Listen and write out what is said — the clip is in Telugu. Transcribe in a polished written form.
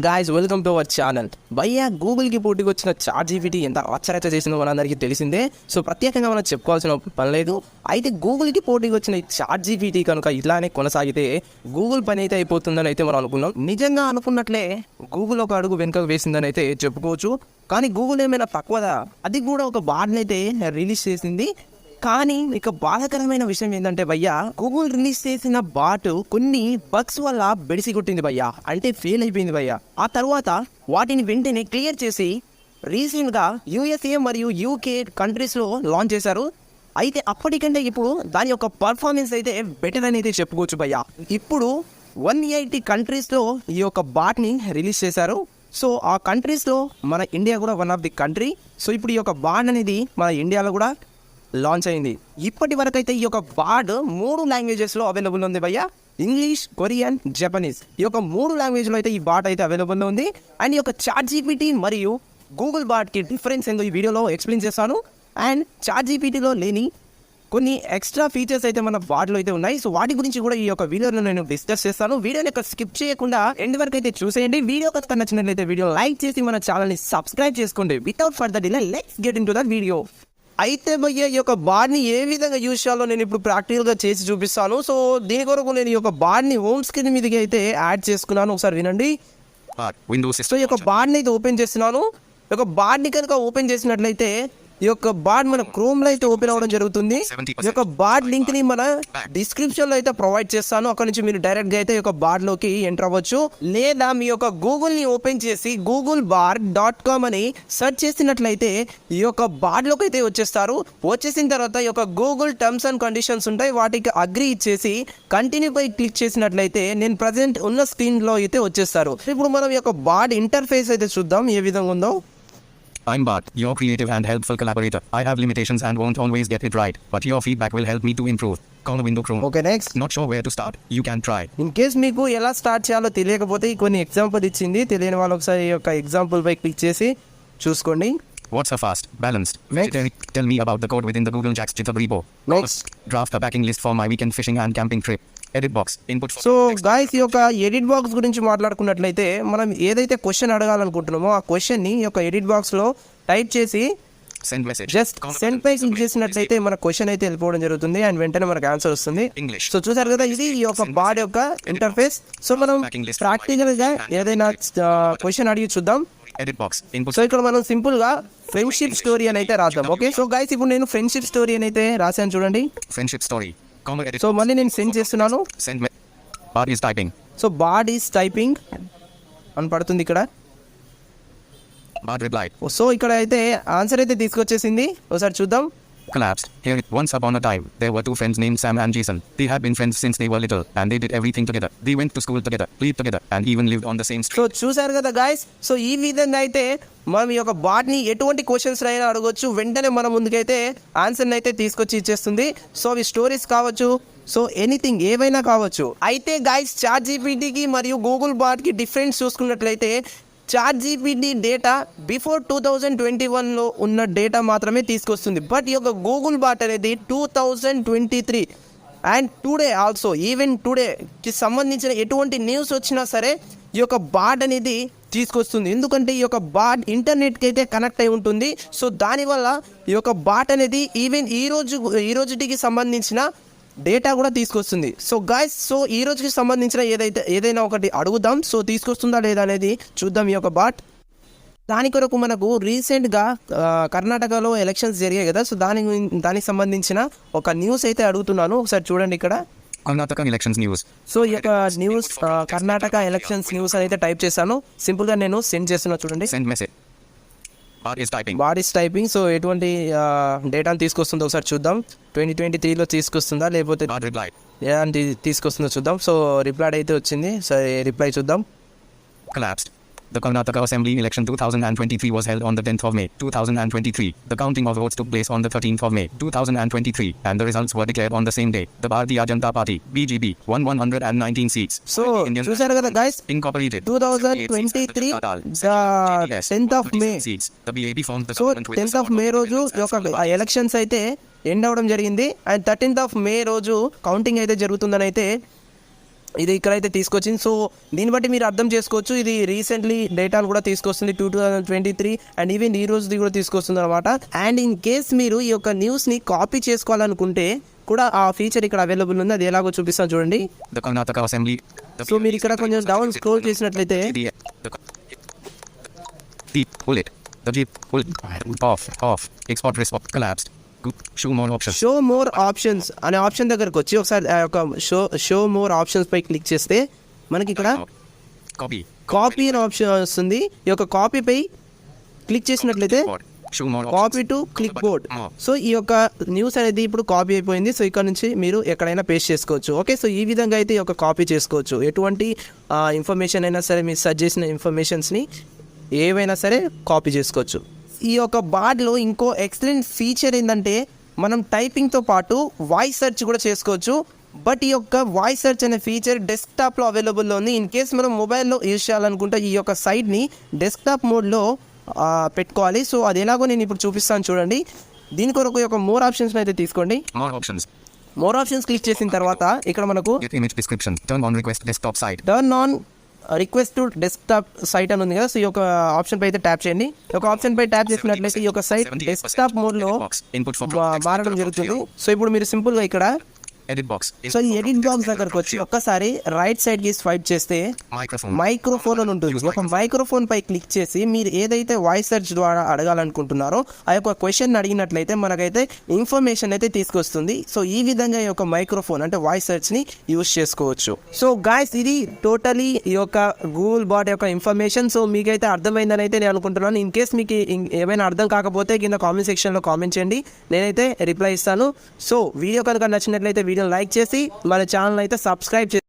Guys welcome to our channel. భయ్యా గూగుల్కి పోటీకి వచ్చిన చాట్ జీపీటీ ఎంత ఆశ్చర్యత చేసిందో మనందరికీ తెలిసిందే. సో ప్రత్యేకంగా మనం చెప్పుకోవాల్సిన పని లేదు. అయితే గూగుల్కి పోటీకి వచ్చిన ఈ చాట్ జీపీటీ కనుక ఇలానే కొనసాగితే గూగుల్ పని అయితే అయిపోతుందని అయితే మనం అనుకున్నాం. నిజంగా అనుకున్నట్లే గూగుల్ ఒక అడుగు వెనుక వేసిందని అయితే చెప్పుకోవచ్చు. కానీ గూగుల్ ఏమైనా తక్కువదా? అది కూడా ఒక బాట్ని అయితే రిలీజ్ చేసింది. కానీ ఇక బాధాకరమైన విషయం ఏంటంటే భయ్యా, గూగుల్ రిలీజ్ చేసిన బాట్ కొన్ని బగ్స్ వల్ల బెడిసి కొట్టింది భయ్యా, అంటే ఫెయిల్ అయిపోయింది భయ్యా. ఆ తర్వాత వాటిని వెంటనే క్లియర్ చేసి రీసెంట్గా యూఎస్ఏ మరియు యూకే కంట్రీస్లో లాంచ్ చేశారు. అయితే అప్పటికంటే ఇప్పుడు దాని యొక్క పర్ఫార్మెన్స్ అయితే బెటర్ అని అయితే చెప్పుకోవచ్చు భయ్యా. ఇప్పుడు 180 కంట్రీస్లో ఈ యొక్క బాట్ని రిలీజ్ చేశారు. సో ఆ కంట్రీస్లో మన ఇండియా కూడా one of the country. So ఇప్పుడు ఈ యొక్క బాట్ అనేది మన ఇండియాలో కూడా లాంచ్ అయింది. ఇప్పటి వరకు అయితే ఈ యొక్క బాట్ 3 లాంగ్వేజెస్లో అవైలబుల్ ఉంది భయ్యా. ఇంగ్లీష్, కొరియన్, జపనీస్, ఈ యొక్క 3 లాంగ్వేజ్లో అయితే ఈ బాట్ అయితే అవైలబుల్లో ఉంది. అండ్ ఈ యొక్క చాట్ జీపీటీ మరియు గూగుల్ బాట్కి డిఫరెన్స్ ఏందో ఈ వీడియోలో ఎక్స్ప్లెయిన్ చేస్తాను. అండ్ చాట్ జీపీటీలో లేని కొన్ని ఎక్స్ట్రా ఫీచర్స్ అయితే మన బాట్లో అయితే ఉన్నాయి. సో వాటి గురించి కూడా ఈ యొక్క వీడియోలో నేను డిస్కస్ చేస్తాను. వీడియోని స్కిప్ చేయకుండా ఎండ్ వరకు అయితే చూసేయండి. వీడియో కనుక నచ్చినట్లయితే వీడియో లైక్ చేసి మన ఛానల్ని సబ్స్క్రైబ్ చేసుకోండి. Without further delay let's get in to the video. అయితే భయ్య ఈ యొక్క బార్డ్ని ఏ విధంగా యూజ్ చేయాలో నేను ఇప్పుడు ప్రాక్టికల్గా చేసి చూపిస్తాను. సో దీని కొరకు నేను ఈ యొక్క బార్డ్ని హోమ్ స్క్రీన్ మీదకి అయితే యాడ్ చేసుకున్నాను. ఒకసారి వినండి. సో ఈ యొక్క బార్డ్ని అయితే ఓపెన్ చేస్తున్నాను. ఈ యొక్క బార్డ్ని కనుక ఓపెన్ చేసినట్లయితే ఈ యొక్క బార్డ్ మన క్రోమ్లో అయితే ఓపెన్ అవ్వడం జరుగుతుంది. ఈ యొక్క బార్డ్ లింక్ని మన డిస్క్రిప్షన్లో అయితే ప్రొవైడ్ చేస్తాను. అక్కడ నుంచి మీరు డైరెక్ట్గా అయితే ఈ యొక్క బార్డ్లోకి ఎంటర్ అవ్వచ్చు. లేదా మీ యొక్క గూగుల్ని ఓపెన్ చేసి googlebar.com అని సెర్చ్ చేసినట్లయితే ఈ యొక్క బార్డ్లోకి అయితే వచ్చేస్తారు. వచ్చేసిన తర్వాత ఈ యొక్క గూగుల్ టర్మ్స్ అండ్ కండిషన్స్ ఉంటాయి. వాటికి అగ్రీ ఇచ్చేసి కంటిన్యూ పై క్లిక్ చేసినట్లయితే నేను ప్రజెంట్ ఉన్న స్క్రీన్లో అయితే వచ్చేస్తారు. ఇప్పుడు మనం ఈ యొక్క బార్డ్ ఇంటర్ఫేస్ అయితే చూద్దాం ఏ విధంగా ఉందో. I'm Bart, your creative and helpful collaborator. I have limitations and won't always get it right, but your feedback will help me to improve. Call the window Chrome. Okay, next. Not sure where to start? You can try. In case మీకు ఎలా స్టార్ట్ చేయాలో తెలియకపోతే కొన్ని ఎగ్జాంపుల్ ఇచ్చింది. తెలియని వాళ్ళు ఒకసారి ఈ యొక్క ఎగ్జాంపుల్ పై క్లిక్ చేసి చూసుకోండి. What's a fast, balanced, Next. vegetarian? Tell me about the code within the Google Jax Jitter repo. Next. Draft a packing list for my weekend fishing and camping trip. Edit box. Input for so guys ఈ యొక్క ఎడిట్ బాక్స్ గురించి మాట్లాడుకున్నట్లయితే మనం ఏదైతే క్వశ్చన్ అడగాలనుకుంటున్నామో ఆ క్వశ్చన్ని ఈ యొక్క ఎడిట్ బాక్స్లో టైప్ చేసి send message. జస్ట్ సెండ్ పై క్లిక్ చేసినట్లయితే మన క్వశ్చన్ అయితే వెళ్ళిపోవడం జరుగుతుంది. అండ్ వెంటనే మనకు ఆన్సర్ వస్తుంది. English. సో చూసారు కదా, ఇది ఈ యొక్క బార్డ్ యొక్క ఇంటర్ఫేస్. సో మనం ప్రాక్టికల్గా ఏదైనా క్వశ్చన్ అడిగి చూద్దాం. Edit box. Input. సో ఇక్కడ మనం సింపుల్ గా ఫ్రెండ్షిప్ స్టోరీ అని అయితే రాద్దాం. ఓకే, సో గైస్ ఇప్పుడు నేను ఫ్రెండ్షిప్ స్టోరీ అని అయితే రాశాను చూడండి. Friendship story. Edit. సో మళ్ళీ నేను సెండ్ చేస్తున్నాను. Send me. Bart is typing. So board is typing అని పడుతుంది ఇక్కడ. Bart replied. సో ఇక్కడ అయితే ఆన్సర్ అయితే తీసుకొచ్చేసింది. ఒకసారి చూద్దాం. Collapsed. Here it. Once upon a time, there were 2 friends named Sam and Jason. They had been friends since they were little, and they did everything together. They went to school together, played together, and even lived on the same street. So చూసారు కదా గాయస్, సో ఈ విధంగా అయితే మనం ఈ యొక్క బాట్ని ఎటువంటి క్వశ్చన్స్ అయినా అడగొచ్చు. వెంటనే మన ముందుకైతే ఆన్సర్ని అయితే తీసుకొచ్చి ఇచ్చేస్తుంది. సో అవి స్టోరీస్ కావచ్చు, సో ఎనీథింగ్ ఏవైనా కావచ్చు. అయితే గాయస్ చాట్ జీపీటీకి మరియు గూగుల్ బాట్కి డిఫరెన్స్ చూసుకున్నట్లయితే చాట్ జీపీటీ డేటా బిఫోర్ 2021లో ఉన్న డేటా మాత్రమే తీసుకొస్తుంది. బట్ ఈ యొక్క గూగుల్ బాట్ అనేది 2023 అండ్ టుడే ఆల్సో ఈవెన్ టుడేకి సంబంధించిన ఎటువంటి న్యూస్ వచ్చినా సరే ఈ యొక్క బాట్ అనేది తీసుకొస్తుంది. ఎందుకంటే ఈ యొక్క బాట్ ఇంటర్నెట్కి అయితే కనెక్ట్ అయి ఉంటుంది. సో దానివల్ల ఈ యొక్క బాట్ అనేది ఈవెన్ ఈ రోజుటికి సంబంధించిన డేటా కూడా తీసుకొస్తుంది. సో గాయస్, సో ఈ రోజుకి సంబంధించిన ఏదైనా ఒకటి అడుగుదాం. సో తీసుకొస్తుందా లేదా అనేది చూద్దాం ఈ యొక్క బాట్. దాని కొరకు మనకు రీసెంట్గా కర్ణాటకలో ఎలక్షన్స్ జరిగాయి కదా, సో దానికి సంబంధించిన ఒక న్యూస్ అయితే అడుగుతున్నాను. ఒకసారి చూడండి ఇక్కడ. Karnataka elections news. సో ఈ యొక్క న్యూస్ కర్ణాటక ఎలక్షన్స్ న్యూస్ అని అయితే టైప్ చేశాను. సింపుల్గా నేను సెండ్ చేస్తున్నా చూడండి. Send message. Bart is typing. Bot is typing. So ఎటువంటి డేటాను తీసుకొస్తుందో ఒకసారి చూద్దాం. 2023లో తీసుకొస్తుందా లేకపోతే Bart replied. ఎలాంటి తీసుకొస్తుందో చూద్దాం. సో రిప్లై అయితే వచ్చింది. సో రిప్లై చూద్దాం. Collapsed. The Karnataka Assembly election 2023 was held on the 10th of May 2023. The counting of votes took place on the 13th of May 2023 and the results were declared on the same day. The Bharatiya Janata Party BJP won 119 seats. So చూసారు కదా guys, Incorporated 2023 10th of May. seats. The BJP formed the so government with 10th of May రోజు ఒక ఎలక్షన్స్ అయితే ఎండ్ అవ్వడం జరిగింది. అండ్ 13th of May రోజు కౌంటింగ్ అయితే జరుగుతుందని అయితే ఇది ఇక్కడైతే తీసుకొచ్చింది. సో దీన్ని బట్టి మీరు అర్థం చేసుకోవచ్చు, ఇది రీసెంట్లీ డేటాను కూడా తీసుకొస్తుంది 2023 అండ్ ఈవెన్ ఈ రోజుది కూడా తీసుకొస్తుంది అనమాట. అండ్ ఇన్ కేస్ మీరు ఈ యొక్క న్యూస్ని కాపీ చేసుకోవాలనుకుంటే కూడా ఆ ఫీచర్ ఇక్కడ అవైలబుల్ ఉంది. అది ఎలాగో చూపిస్తాను చూడండి. The Karnataka Assembly. సో మీరు ఇక్కడ కొంచెం డౌన్ స్క్రోల్ చేసినట్లయితే Pull it. The Jeep. Pull it. Off. Export response. Collapsed. Show more options. Show more options అనే ఆప్షన్ దగ్గరకు వచ్చి ఒకసారి ఆ యొక్క షో మోర్ ఆప్షన్స్ పై క్లిక్ చేస్తే మనకి ఇక్కడ కాపీ అనే ఆప్షన్ వస్తుంది. ఈ యొక్క కాపీపై క్లిక్ చేసినట్లయితే Show more copy to click board. So ఈ యొక్క న్యూస్ అనేది ఇప్పుడు కాపీ అయిపోయింది. సో ఇక్కడ నుంచి మీరు ఎక్కడైనా పేస్ట్ చేసుకోవచ్చు. ఓకే, సో ఈ విధంగా అయితే ఈ యొక్క కాపీ చేసుకోవచ్చు. ఎటువంటి ఇన్ఫర్మేషన్ అయినా సరే, మీరు సెర్చ్ చేసిన ఇన్ఫర్మేషన్స్ని ఏవైనా సరే కాపీ చేసుకోవచ్చు. ఈ యొక్క బార్డ్లో ఇంకో ఎక్సలెంట్ ఫీచర్ ఏంటంటే మనం టైపింగ్తో పాటు వాయిస్ సెర్చ్ కూడా చేసుకోవచ్చు. బట్ ఈ యొక్క వాయిస్ సెర్చ్ అనే ఫీచర్ డెస్క్టాప్లో అవైలబుల్లో ఉంది. ఇన్ కేస్ మనం మొబైల్లో యూజ్ చేయాలనుకుంటే ఈ యొక్క సైట్ని డెస్క్టాప్ మోడ్లో పెట్టుకోవాలి. సో అది ఎలాగో నేను ఇప్పుడు చూపిస్తాను చూడండి. దీని కొరకు యొక్క మోర్ ఆప్షన్స్ అయితే తీసుకోండి. మోర్ ఆప్షన్స్ క్లిక్ చేసిన తర్వాత ఇక్కడ మనకు turn on request to desktop site అని ఉంది కదా. సో ఈ యొక్క ఆప్షన్ పై అయితే ట్యాప్ చేయండి. ఈ యొక్క ఆప్షన్ పై ట్యాప్ చేసినట్లయితే ఈ యొక్క సైట్ డెస్క్టాప్ మోడ్లో మారడం జరుగుతుంది. సో ఇప్పుడు మీరు సింపుల్గా ఇక్కడ ఎడిట్ బాక్స్. సో ఈ ఎడిట్ బాక్స్ దగ్గరకు వచ్చి ఒక్కసారి రైట్ సైడ్ కి స్వైప్ చేస్తే మైక్రోఫోన్ అని ఉంటుంది. ఒక మైక్రోఫోన్ పై క్లిక్ చేసి మీరు ఏదైతే వాయిస్ సెర్చ్ ద్వారా అడగాలనుకుంటున్నారో ఆ యొక్క క్వశ్చన్ అడిగినట్లయితే మనకైతే ఇన్ఫర్మేషన్ అయితే తీసుకొస్తుంది. సో ఈ విధంగా ఈ యొక్క మైక్రోఫోన్ అంటే వాయిస్ సెర్చ్ ని యూజ్ చేసుకోవచ్చు. సో గాయ్స్, ఇది టోటలీ ఈ యొక్క గూగుల్ బాట్ యొక్క ఇన్ఫర్మేషన్. సో మీకైతే అర్థమైందని అయితే నేను అనుకుంటున్నాను. ఇన్ కేస్ మీకు ఏమైనా అర్థం కాకపోతే కింద కామెంట్ సెక్షన్లో కామెంట్ చేయండి, నేనైతే రిప్లై ఇస్తాను. సో వీడియో కనుక నచ్చినట్లయితే వీడియోని లైక్ చేసి మన ఛానల్ అయితే సబ్స్క్రైబ్ చేసి